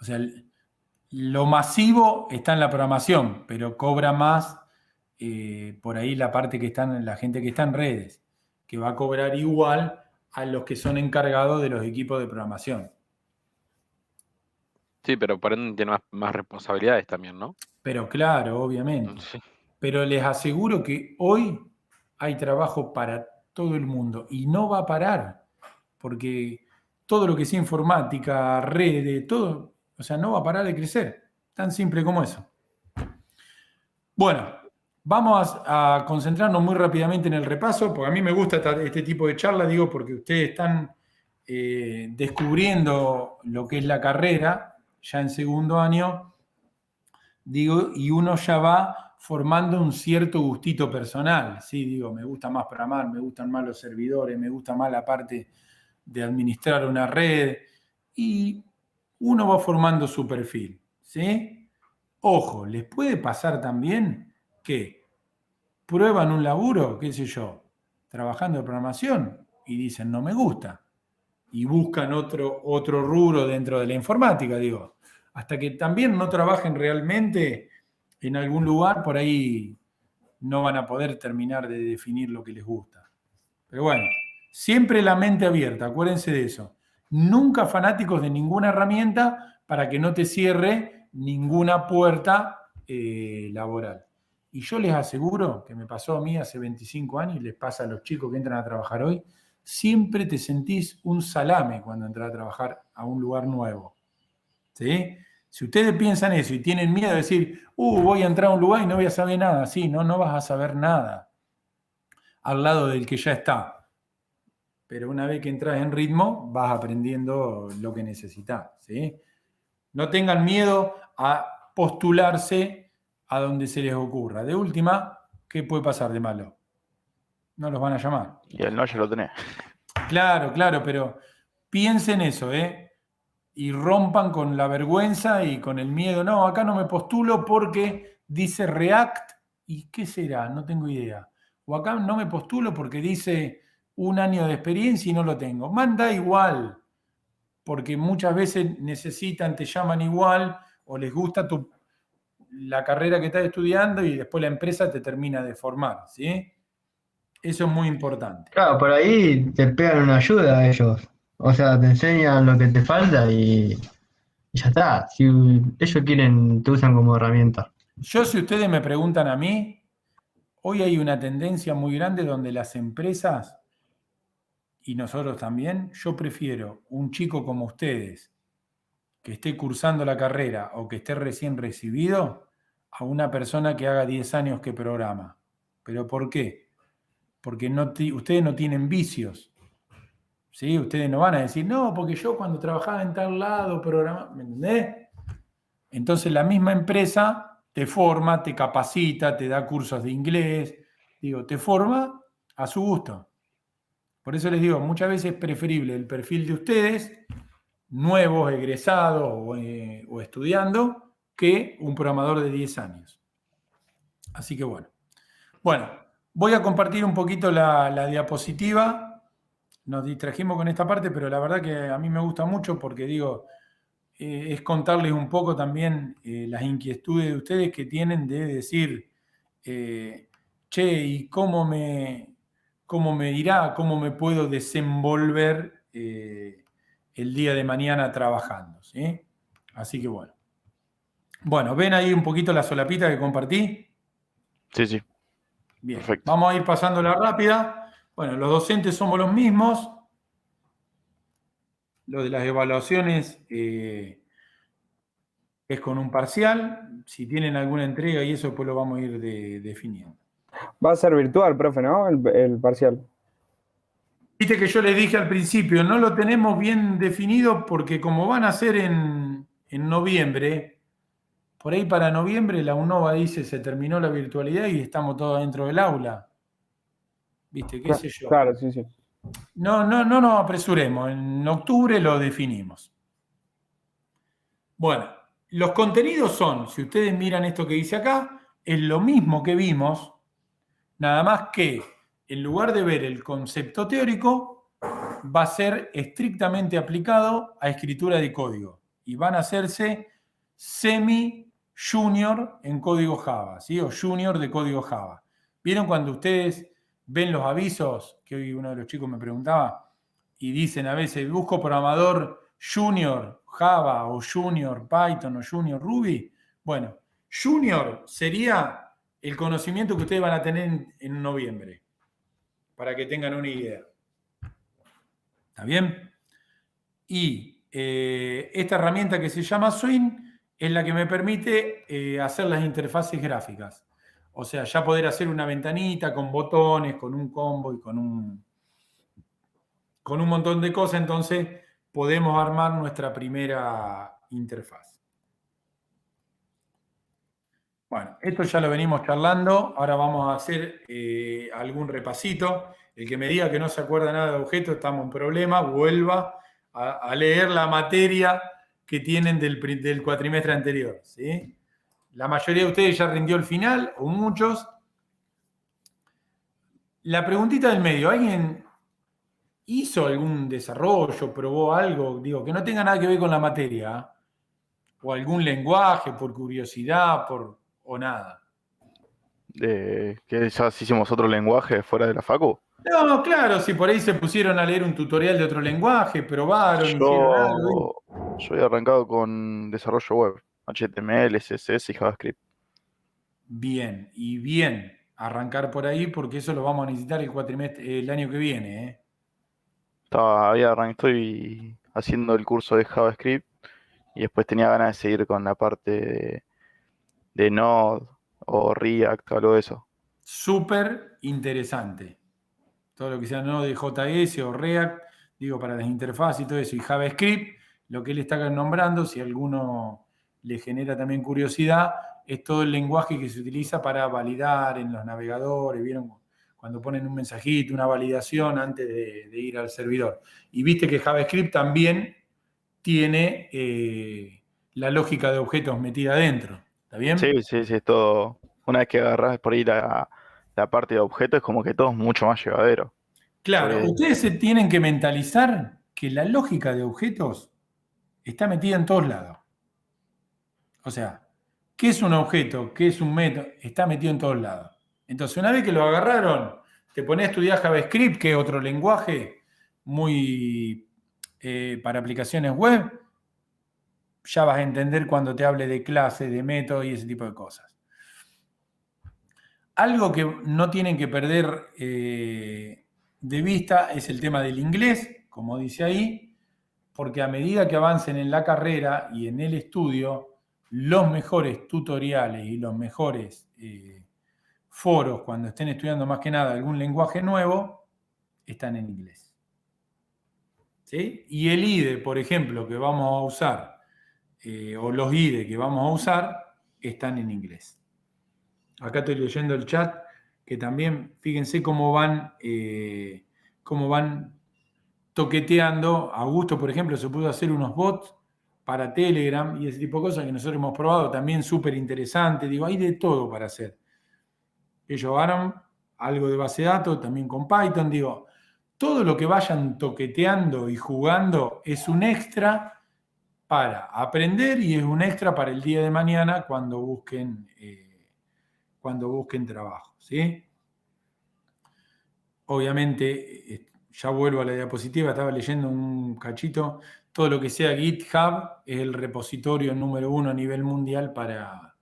O sea, lo masivo está en la programación, pero cobra más por ahí la gente que está en redes, que va a cobrar igual a los que son encargados de los equipos de programación. Sí, pero por ende tiene más responsabilidades también, ¿no? Pero claro, obviamente. Sí. Pero les aseguro que hoy hay trabajo para todo el mundo y no va a parar, porque todo lo que sea informática, redes, todo, o sea, no va a parar de crecer. Tan simple como eso. Bueno, vamos a concentrarnos muy rápidamente en el repaso, porque a mí me gusta este tipo de charla, digo, porque ustedes están descubriendo lo que es la carrera ya en segundo año, digo, y uno ya va formando un cierto gustito personal, ¿sí? Digo, me gusta más programar, me gustan más los servidores, me gusta más la parte de administrar una red, y uno va formando su perfil, ¿sí? Ojo, les puede pasar también que prueban un laburo, qué sé yo, trabajando de programación y dicen no me gusta, y buscan otro rubro dentro de la informática, digo. Hasta que también no trabajen realmente en algún lugar, por ahí no van a poder terminar de definir lo que les gusta. Pero bueno, siempre la mente abierta, acuérdense de eso. Nunca fanáticos de ninguna herramienta para que no te cierre ninguna puerta laboral. Y yo les aseguro que me pasó a mí hace 25 años y les pasa a los chicos que entran a trabajar hoy, siempre te sentís un salame cuando entras a trabajar a un lugar nuevo. ¿Sí? Si ustedes piensan eso y tienen miedo de decir, voy a entrar a un lugar y no voy a saber nada, sí, no vas a saber nada al lado del que ya está. Pero una vez que entras en ritmo, vas aprendiendo lo que necesitas, ¿sí? No tengan miedo a postularse a donde se les ocurra. De última, ¿qué puede pasar de malo? No los van a llamar. Y el no ya lo tenés. Claro, pero piensen eso, ¿eh? Y rompan con la vergüenza y con el miedo. No, acá no me postulo porque dice React. ¿Y qué será? No tengo idea. O acá no me postulo porque dice 1 año de experiencia y no lo tengo. Manda igual, porque muchas veces necesitan, te llaman igual o les gusta la carrera que estás estudiando y después la empresa te termina de formar, ¿sí? Eso es muy importante. Claro, por ahí te pegan una ayuda a ellos. O sea, te enseñan lo que te falta y ya está. Si ellos quieren, te usan como herramienta. Yo, si ustedes me preguntan a mí, hoy hay una tendencia muy grande donde las empresas, y nosotros también, yo prefiero un chico como ustedes, que esté cursando la carrera o que esté recién recibido, a una persona que haga 10 años que programa. ¿Pero por qué? Porque ustedes no tienen vicios. ¿Sí? Ustedes no van a decir, no, porque yo cuando trabajaba en tal lado programaba. ¿Me entendés? Entonces la misma empresa te forma, te capacita, te da cursos de inglés, te forma a su gusto. Por eso les digo, muchas veces es preferible el perfil de ustedes, nuevos, egresados o estudiando, que un programador de 10 años. Así que bueno. Bueno, voy a compartir un poquito la diapositiva. Nos distrajimos con esta parte, pero la verdad que a mí me gusta mucho porque digo, es contarles un poco también las inquietudes de ustedes que tienen de decir, che, ¿y cómo me irá, cómo me puedo desenvolver el día de mañana trabajando? ¿Sí? Así que bueno. Bueno, ¿ven ahí un poquito la solapita que compartí? Sí, sí. Bien, Perfecto. vamos a ir pasándola rápida. Bueno, los docentes somos los mismos. Lo de las evaluaciones es con un parcial. Si tienen alguna entrega y eso, pues lo vamos a ir definiendo. Va a ser virtual, profe, ¿no? El parcial. Viste que yo les dije al principio, no lo tenemos bien definido porque como van a ser en noviembre, por ahí para noviembre la UNOVA dice se terminó la virtualidad y estamos todos dentro del aula. ¿Viste? ¿Qué sé yo? Claro, sí, sí. No nos apresuremos, en octubre lo definimos. Bueno, los contenidos son, si ustedes miran esto que dice acá, es lo mismo que vimos, nada más que en lugar de ver el concepto teórico, va a ser estrictamente aplicado a escritura de código y van a hacerse semi-junior en código Java, ¿sí? O junior de código Java. ¿Vieron cuando ustedes ven los avisos, que hoy uno de los chicos me preguntaba, y dicen a veces, busco programador junior Java o junior Python o junior Ruby? Bueno, junior sería el conocimiento que ustedes van a tener en noviembre, para que tengan una idea. ¿Está bien? Y esta herramienta que se llama Swing es la que me permite hacer las interfaces gráficas. O sea, ya poder hacer una ventanita con botones, con un combo y con un montón de cosas. Entonces podemos armar nuestra primera interfaz. Bueno, esto ya lo venimos charlando. Ahora vamos a hacer algún repasito. El que me diga que no se acuerda nada de objetos, estamos en problema. Vuelva a leer la materia que tienen del cuatrimestre anterior, ¿sí? La mayoría de ustedes ya rindió el final, o muchos. La preguntita del medio, ¿alguien hizo algún desarrollo, probó algo, digo, que no tenga nada que ver con la materia? ¿O algún lenguaje, por curiosidad, o nada? ¿Que ya hicimos otro lenguaje fuera de la facu? No, claro, si por ahí se pusieron a leer un tutorial de otro lenguaje, probaron, hicieron algo. Yo he arrancado con desarrollo web, HTML, CSS y JavaScript. Bien, y bien arrancar por ahí porque eso lo vamos a necesitar el año que viene, ¿eh? Estoy haciendo el curso de JavaScript y después tenía ganas de seguir con la parte de Node o React o algo de eso. Súper interesante. Todo lo que sea Node, JS o React, digo, para las interfaces y todo eso. Y JavaScript, lo que él está nombrando, si a alguno le genera también curiosidad, es todo el lenguaje que se utiliza para validar en los navegadores. ¿Vieron? Cuando ponen un mensajito, una validación antes de ir al servidor. Y viste que JavaScript también tiene la lógica de objetos metida adentro. ¿Está bien? Sí, es todo. Una vez que agarras por ahí la parte de objetos, es como que todo es mucho más llevadero. Claro, Pues, ustedes se tienen que mentalizar que la lógica de objetos está metida en todos lados. O sea, ¿qué es un objeto? ¿Qué es un método? Está metido en todos lados. Entonces, una vez que lo agarraron, te pones a estudiar JavaScript, que es otro lenguaje muy para aplicaciones web, ya vas a entender cuando te hable de clase, de método y ese tipo de cosas. Algo que no tienen que perder de vista es el tema del inglés, como dice ahí, porque a medida que avancen en la carrera y en el estudio, los mejores tutoriales y los mejores foros, cuando estén estudiando más que nada algún lenguaje nuevo, están en inglés. ¿Sí? Y el IDE, por ejemplo, que vamos a usar, o los IDE que vamos a usar, están en inglés. Acá estoy leyendo el chat, que también, fíjense cómo van toqueteando. Augusto, por ejemplo, se pudo hacer unos bots para Telegram y ese tipo de cosas que nosotros hemos probado, también súper interesante. Digo, hay de todo para hacer. Ellos van algo de base de datos, también con Python. Digo, todo lo que vayan toqueteando y jugando es un extra para aprender y es un extra para el día de mañana cuando busquen trabajo, ¿sí? Obviamente, ya vuelvo a la diapositiva, estaba leyendo un cachito. Todo lo que sea GitHub es el repositorio número 1 a nivel mundial para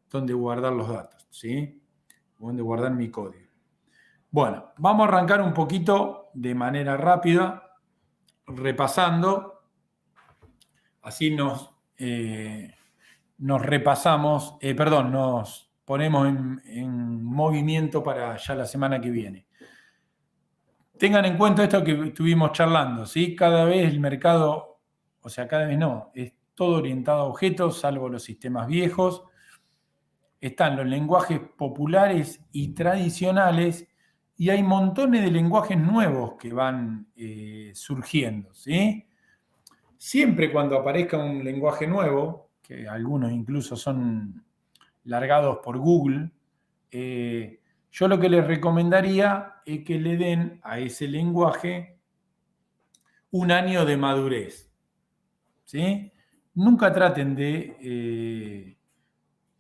donde guardar los datos, ¿sí? Donde guardar mi código. Bueno, vamos a arrancar un poquito de manera rápida, repasando. Así nos repasamos, nos ponemos en movimiento para ya la semana que viene. Tengan en cuenta esto que estuvimos charlando, ¿sí? Cada vez el mercado, o sea, cada vez no, es todo orientado a objetos, salvo los sistemas viejos. Están los lenguajes populares y tradicionales y hay montones de lenguajes nuevos que van surgiendo, ¿sí? Siempre cuando aparezca un lenguaje nuevo, que algunos incluso son largados por Google, yo lo que les recomendaría es que le den a ese lenguaje un año de madurez, ¿sí? Nunca traten de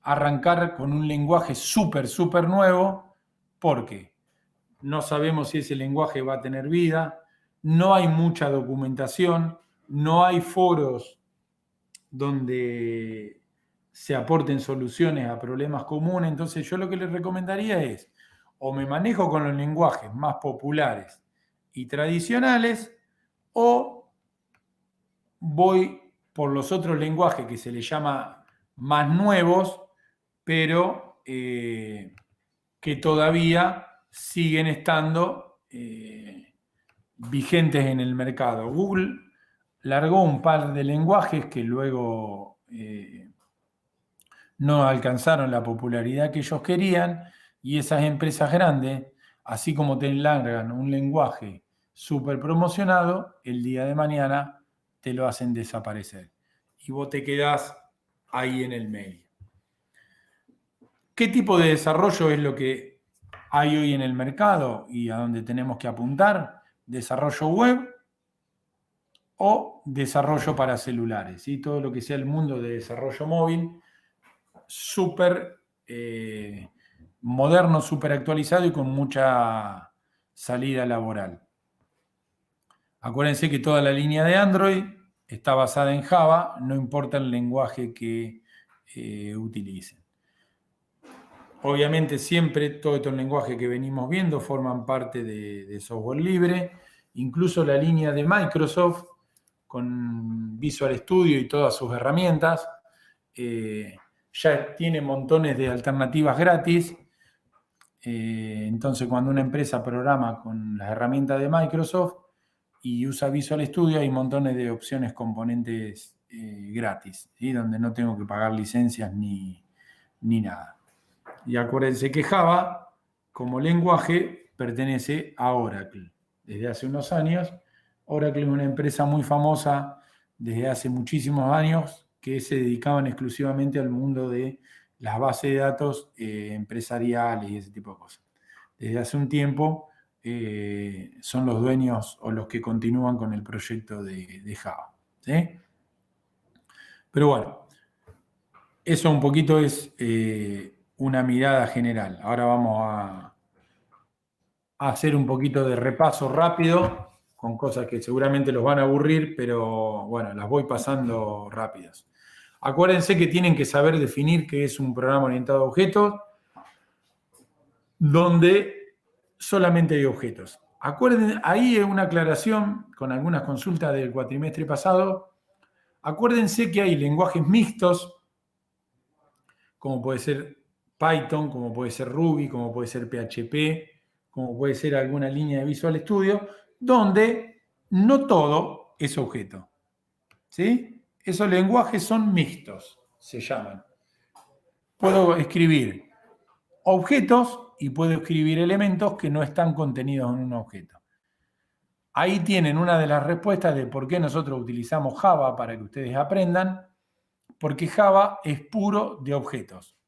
arrancar con un lenguaje súper nuevo, porque no sabemos si ese lenguaje va a tener vida, no hay mucha documentación, no hay foros donde se aporten soluciones a problemas comunes. Entonces yo lo que les recomendaría es, o me manejo con los lenguajes más populares y tradicionales, o voy por los otros lenguajes que se les llama más nuevos, pero que todavía siguen estando vigentes en el mercado. Google largó un par de lenguajes que luego no alcanzaron la popularidad que ellos querían, y esas empresas grandes, así como te largan un lenguaje súper promocionado, el día de mañana te lo hacen desaparecer. Y vos te quedás ahí en el medio. ¿Qué tipo de desarrollo es lo que hay hoy en el mercado y a dónde tenemos que apuntar? Desarrollo web o desarrollo para celulares, ¿sí? Todo lo que sea el mundo de desarrollo móvil, súper moderno, súper actualizado y con mucha salida laboral. Acuérdense que toda la línea de Android está basada en Java, no importa el lenguaje que utilicen. Obviamente siempre todos estos lenguajes que venimos viendo forman parte de software libre, incluso la línea de Microsoft con Visual Studio y todas sus herramientas, ya tiene montones de alternativas gratis. Entonces cuando una empresa programa con las herramientas de Microsoft y usa Visual Studio, hay montones de opciones componentes gratis, ¿sí? Donde no tengo que pagar licencias ni nada. Y acuérdense que Java, como lenguaje, pertenece a Oracle. Desde hace unos años, Oracle es una empresa muy famosa desde hace muchísimos años que se dedicaban exclusivamente al mundo de las bases de datos empresariales y ese tipo de cosas. Desde hace un tiempo son los dueños o los que continúan con el proyecto de Java, ¿sí? Pero bueno, eso un poquito es una mirada general. Ahora vamos a hacer un poquito de repaso rápido con cosas que seguramente los van a aburrir, pero bueno, las voy pasando rápidas. Acuérdense que tienen que saber definir qué es un programa orientado a objetos, donde solamente hay objetos. Acuérdense, ahí es una aclaración con algunas consultas del cuatrimestre pasado. Acuérdense que hay lenguajes mixtos, como puede ser Python, como puede ser Ruby, como puede ser PHP, como puede ser alguna línea de Visual Studio, donde no todo es objeto, ¿sí? Esos lenguajes son mixtos, se llaman. Puedo escribir objetos y puedo escribir elementos que no están contenidos en un objeto. Ahí tienen una de las respuestas de por qué nosotros utilizamos Java para que ustedes aprendan, porque Java es puro de objetos.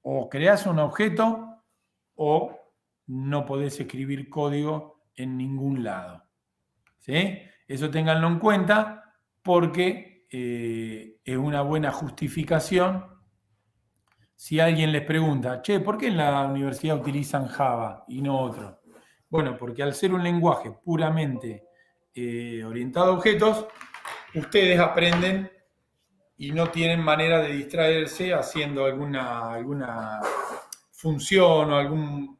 O creás un objeto o no podés escribir código en ningún lado. ¿Sí? Eso ténganlo en cuenta porque es una buena justificación. Si alguien les pregunta, che, ¿por qué en la universidad utilizan Java y no otro? Bueno, porque al ser un lenguaje puramente orientado a objetos, ustedes aprenden y no tienen manera de distraerse haciendo alguna función o alguna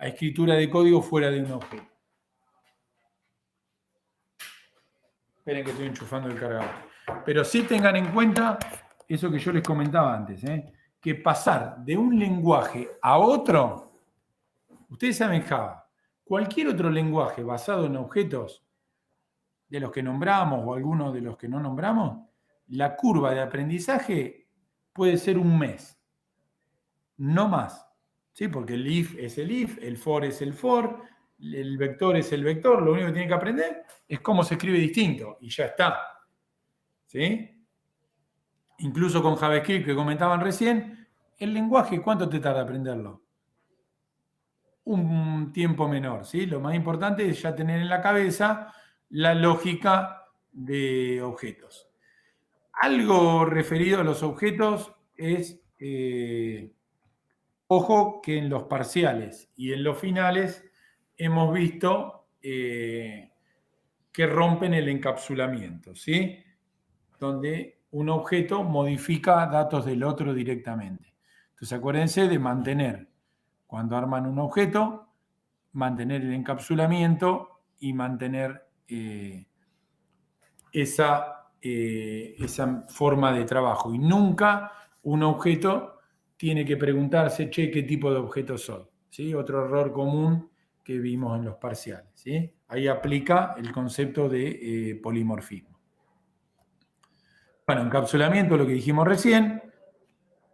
escritura de código fuera de un objeto. Esperen que estoy enchufando el cargador. Pero sí tengan en cuenta eso que yo les comentaba antes, que pasar de un lenguaje a otro, ustedes saben Java, cualquier otro lenguaje basado en objetos de los que nombramos o algunos de los que no nombramos, la curva de aprendizaje puede ser un mes, no más. ¿Sí? Porque el if es el if, el for es el for, el vector es el vector, lo único que tienen que aprender es cómo se escribe distinto y ya está. ¿Sí? Incluso con JavaScript que comentaban recién, el lenguaje, ¿cuánto te tarda aprenderlo? Un tiempo menor, ¿sí? Lo más importante es ya tener en la cabeza la lógica de objetos. Algo referido a los objetos es, ojo que en los parciales y en los finales hemos visto que rompen el encapsulamiento, ¿sí? Donde un objeto modifica datos del otro directamente. Entonces acuérdense de mantener, cuando arman un objeto, mantener el encapsulamiento y mantener esa forma de trabajo. Y nunca un objeto tiene que preguntarse, che, ¿qué tipo de objeto soy? ¿Sí? Otro error común que vimos en los parciales. ¿Sí? Ahí aplica el concepto de polimorfismo. Bueno, encapsulamiento, lo que dijimos recién,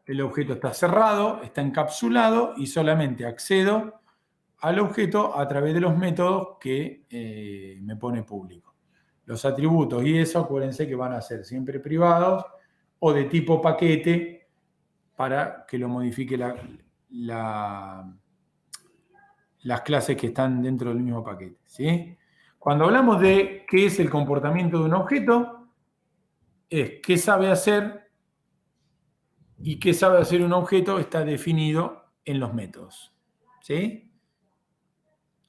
el objeto está cerrado, está encapsulado y solamente accedo al objeto a través de los métodos que me pone público. Los atributos y eso, acuérdense que van a ser siempre privados o de tipo paquete para que lo modifique las clases que están dentro del mismo paquete. ¿Sí? Cuando hablamos de qué es el comportamiento de un objeto, es qué sabe hacer y qué sabe hacer un objeto está definido en los métodos. ¿Sí?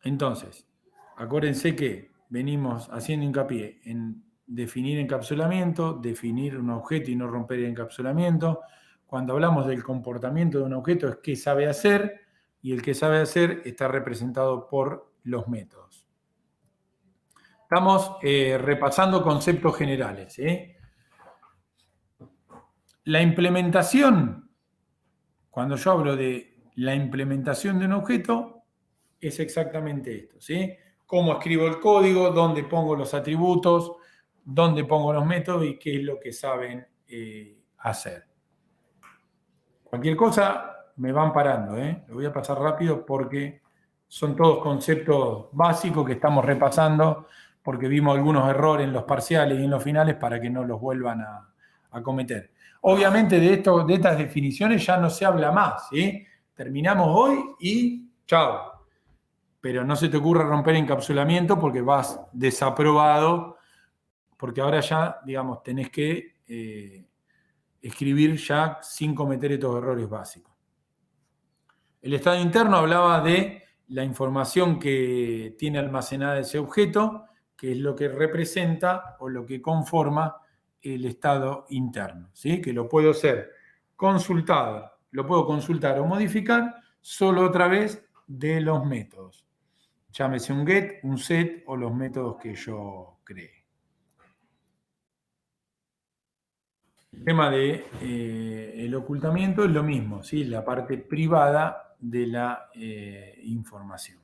Entonces, acuérdense que venimos haciendo hincapié en definir encapsulamiento, definir un objeto y no romper el encapsulamiento. Cuando hablamos del comportamiento de un objeto es qué sabe hacer y el que sabe hacer está representado por los métodos. Estamos repasando conceptos generales. La implementación, cuando yo hablo de la implementación de un objeto, es exactamente esto, ¿sí? Cómo escribo el código, dónde pongo los atributos, dónde pongo los métodos y qué es lo que saben hacer. Cualquier cosa me van parando, Lo voy a pasar rápido porque son todos conceptos básicos que estamos repasando porque vimos algunos errores en los parciales y en los finales para que no los vuelvan a cometer. Obviamente de estas definiciones ya no se habla más, ¿sí? Terminamos hoy y chao. Pero no se te ocurra romper encapsulamiento porque vas desaprobado, porque ahora ya, digamos, tenés que escribir ya sin cometer estos errores básicos. El estado interno hablaba de la información que tiene almacenada ese objeto, que es lo que representa o lo que conforma el estado interno, ¿sí? Que lo puedo ser consultado, lo puedo consultar o modificar solo a través de los métodos. Llámese un get, un set o los métodos que yo cree. El tema del ocultamiento es lo mismo, ¿sí? La parte privada de la información.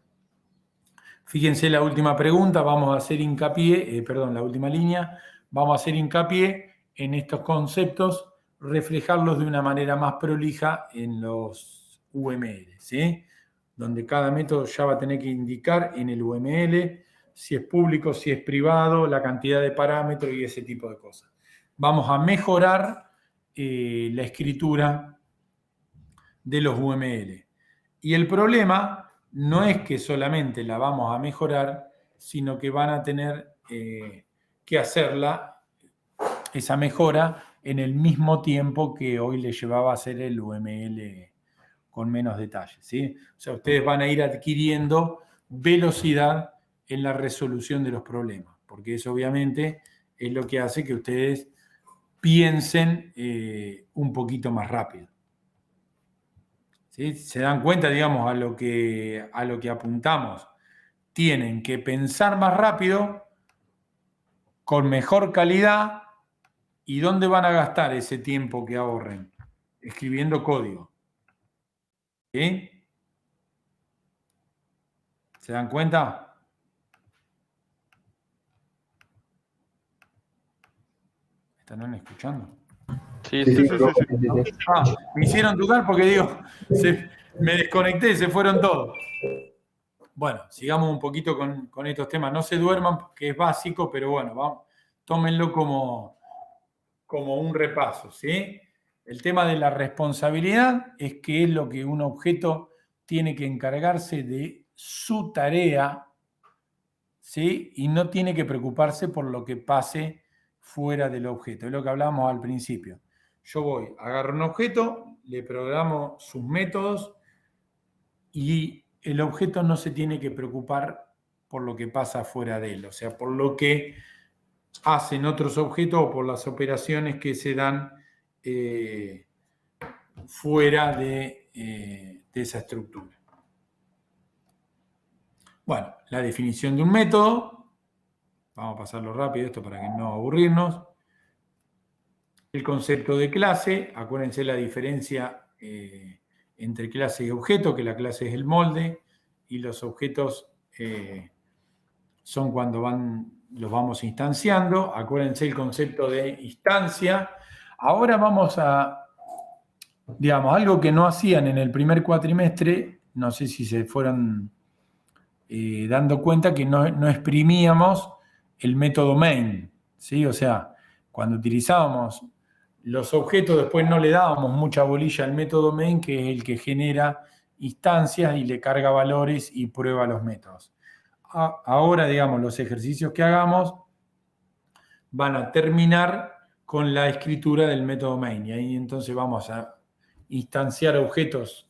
Fíjense la última pregunta, vamos a hacer hincapié, la última línea, vamos a hacer hincapié en estos conceptos, reflejarlos de una manera más prolija en los UML, ¿sí? Donde cada método ya va a tener que indicar en el UML si es público, si es privado, la cantidad de parámetros y ese tipo de cosas. Vamos a mejorar la escritura de los UML. Y el problema no es que solamente la vamos a mejorar, sino que van a tener que hacerla, esa mejora, en el mismo tiempo que hoy les llevaba a hacer el UML con menos detalles, ¿sí? O sea, ustedes van a ir adquiriendo velocidad en la resolución de los problemas, porque eso obviamente es lo que hace que ustedes piensen un poquito más rápido. ¿Sí? Se dan cuenta, digamos, a lo que apuntamos. Tienen que pensar más rápido, con mejor calidad. ¿Y dónde van a gastar ese tiempo que ahorren? Escribiendo código. ¿Sí? ¿Se dan cuenta? ¿Están escuchando? Sí. Ah, me hicieron dudar porque digo, me desconecté, se fueron todos. Bueno, sigamos un poquito con estos temas. No se duerman porque es básico, pero bueno, vamos, tómenlo como un repaso, ¿sí? El tema de la responsabilidad es que es lo que un objeto tiene que encargarse de su tarea, ¿sí? Y no tiene que preocuparse por lo que pase fuera del objeto. Es lo que hablábamos al principio. Yo voy, agarro un objeto, le programo sus métodos y el objeto no se tiene que preocupar por lo que pasa fuera de él, o sea, por lo que hacen otros objetos o por las operaciones que se dan fuera de esa estructura. Bueno, la definición de un método. Vamos a pasarlo rápido esto para que no aburrirnos. El concepto de clase. Acuérdense la diferencia entre clase y objeto, que la clase es el molde y los objetos son cuando los vamos instanciando. Acuérdense el concepto de instancia. Ahora vamos a, digamos, algo que no hacían en el primer cuatrimestre, no sé si se fueron dando cuenta que no exprimíamos el método main, ¿sí? O sea, cuando utilizábamos los objetos, después no le dábamos mucha bolilla al método main, que es el que genera instancias y le carga valores y prueba los métodos. Ahora, digamos, los ejercicios que hagamos van a terminar con la escritura del método main. Y ahí entonces vamos a instanciar objetos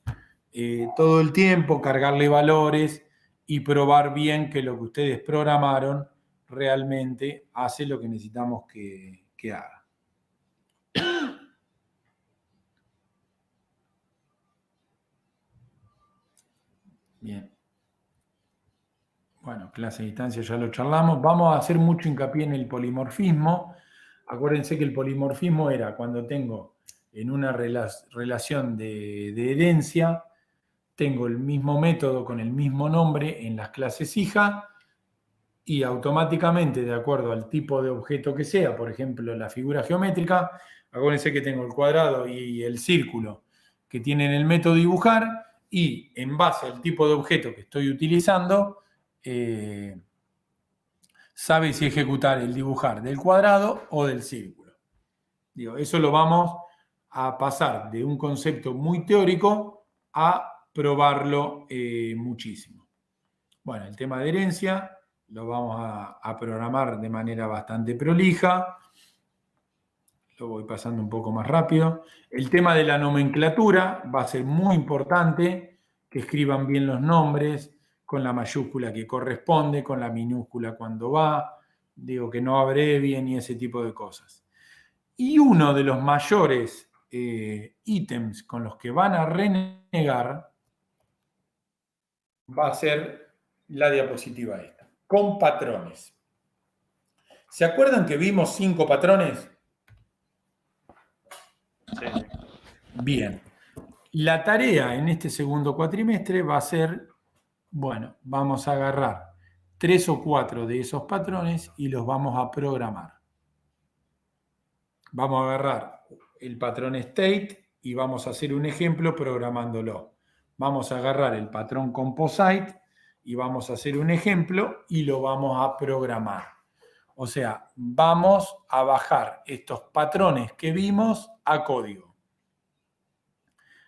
todo el tiempo, cargarle valores y probar bien que lo que ustedes programaron realmente hace lo que necesitamos que haga. Bien. Bueno, clase de instancia ya lo charlamos. Vamos a hacer mucho hincapié en el polimorfismo. Acuérdense que el polimorfismo era cuando tengo en una relación de herencia, tengo el mismo método con el mismo nombre en las clases hija y automáticamente, de acuerdo al tipo de objeto que sea, por ejemplo, la figura geométrica, acuérdense que tengo el cuadrado y el círculo que tienen el método dibujar y en base al tipo de objeto que estoy utilizando, sabe si ejecutar el dibujar del cuadrado o del círculo. Digo, eso lo vamos a pasar de un concepto muy teórico a probarlo muchísimo. Bueno, el tema de herencia lo vamos a programar de manera bastante prolija. Lo voy pasando un poco más rápido. El tema de la nomenclatura va a ser muy importante, que escriban bien los nombres, con la mayúscula que corresponde, con la minúscula cuando va, digo que no abrevien y ese tipo de cosas. Y uno de los mayores ítems con los que van a renegar va a ser la diapositiva esta, con patrones. ¿Se acuerdan que vimos 5 patrones? Sí. Bien. La tarea en este segundo cuatrimestre va a ser, bueno, vamos a agarrar 3 o 4 de esos patrones y los vamos a programar. Vamos a agarrar el patrón state y vamos a hacer un ejemplo programándolo. Vamos a agarrar el patrón composite y vamos a hacer un ejemplo y lo vamos a programar. O sea, vamos a bajar estos patrones que vimos a código.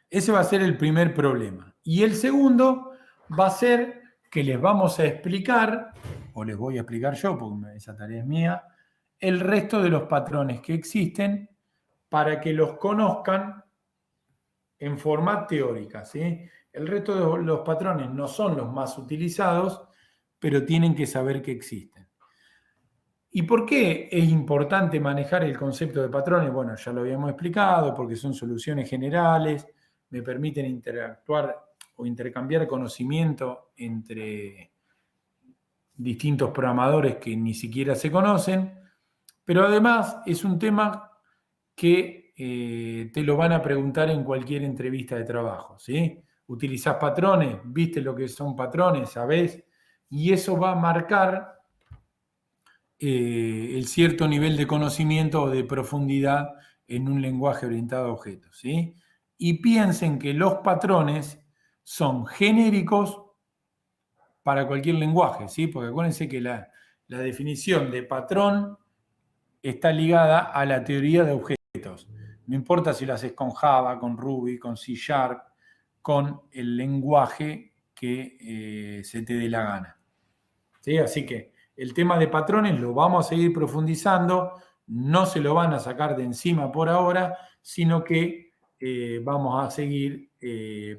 Ese va a ser el primer problema. Y el segundo va a ser que les vamos a explicar, o les voy a explicar yo, porque esa tarea es mía, el resto de los patrones que existen para que los conozcan en forma teórica, ¿sí? El resto de los patrones no son los más utilizados, pero tienen que saber que existen. ¿Y por qué es importante manejar el concepto de patrones? Bueno, ya lo habíamos explicado, porque son soluciones generales, me permiten interactuar o intercambiar conocimiento entre distintos programadores que ni siquiera se conocen, pero además es un tema que te lo van a preguntar en cualquier entrevista de trabajo, ¿sí? ¿Utilizás patrones? ¿Viste lo que son patrones? ¿Sabés? Y eso va a marcar el cierto nivel de conocimiento o de profundidad en un lenguaje orientado a objetos, ¿sí? Y piensen que los patrones son genéricos para cualquier lenguaje, ¿sí? Porque acuérdense que la definición de patrón está ligada a la teoría de objetos. No importa si lo haces con Java, con Ruby, con C#, con el lenguaje que se te dé la gana, ¿sí? Así que el tema de patrones lo vamos a seguir profundizando, no se lo van a sacar de encima por ahora, sino que vamos a seguir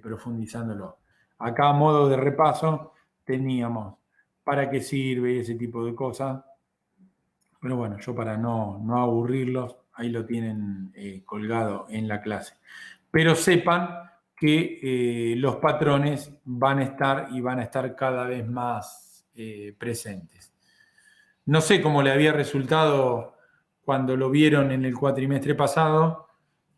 profundizándolo. Acá a modo de repaso teníamos para qué sirve ese tipo de cosas, pero bueno, yo para no aburrirlos, ahí lo tienen colgado en la clase. Pero sepan que los patrones van a estar y van a estar cada vez más presentes. No sé cómo le había resultado cuando lo vieron en el cuatrimestre pasado.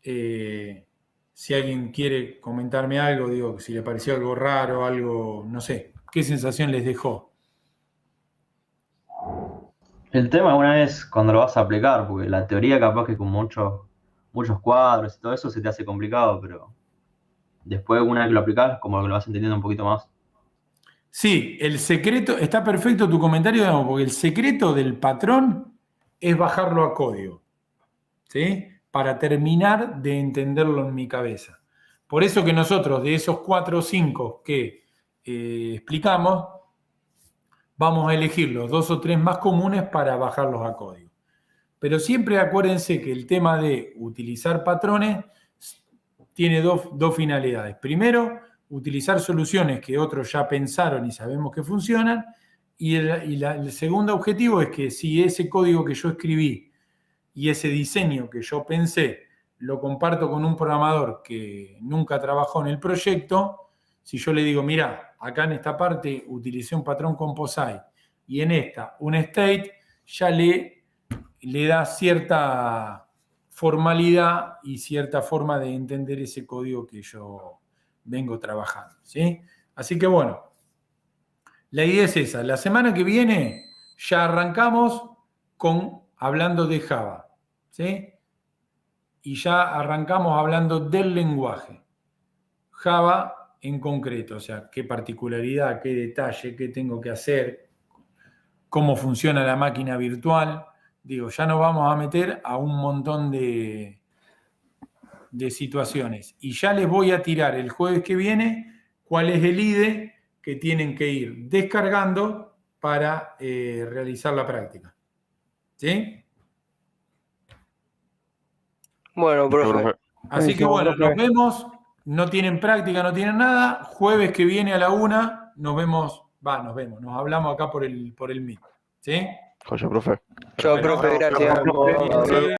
Si alguien quiere comentarme algo, digo, si le pareció algo raro, algo, no sé, ¿qué sensación les dejó? El tema una vez cuando lo vas a aplicar, porque la teoría capaz que con muchos cuadros y todo eso se te hace complicado, pero después una vez que lo aplicás, como que lo vas entendiendo un poquito más. Sí, el secreto, está perfecto tu comentario, digamos, porque el secreto del patrón es bajarlo a código, ¿sí? Para terminar de entenderlo en mi cabeza. Por eso que nosotros, de esos 4 o 5 que explicamos, vamos a elegir los 2 o 3 más comunes para bajarlos a código. Pero siempre acuérdense que el tema de utilizar patrones tiene dos finalidades. Primero, utilizar soluciones que otros ya pensaron y sabemos que funcionan. Y el segundo objetivo es que si ese código que yo escribí y ese diseño que yo pensé lo comparto con un programador que nunca trabajó en el proyecto, si yo le digo, mira, acá en esta parte utilicé un patrón composite y en esta un state, ya le da cierta formalidad y cierta forma de entender ese código que yo vengo trabajando, ¿sí? Así que bueno, la idea es esa. La semana que viene ya arrancamos hablando de Java, ¿sí? Y ya arrancamos hablando del lenguaje. Java en concreto, o sea, qué particularidad, qué detalle, qué tengo que hacer, cómo funciona la máquina virtual. Digo, ya nos vamos a meter a un montón de situaciones. Y ya les voy a tirar el jueves que viene cuál es el IDE que tienen que ir descargando para realizar la práctica. ¿Sí? Bueno, profe. Así que bueno, nos vemos. No tienen práctica, no tienen nada. Jueves que viene a la 1 nos vemos. Nos hablamos acá por el Meet. ¿Sí? Joya, profe. Chao, profe, gracias.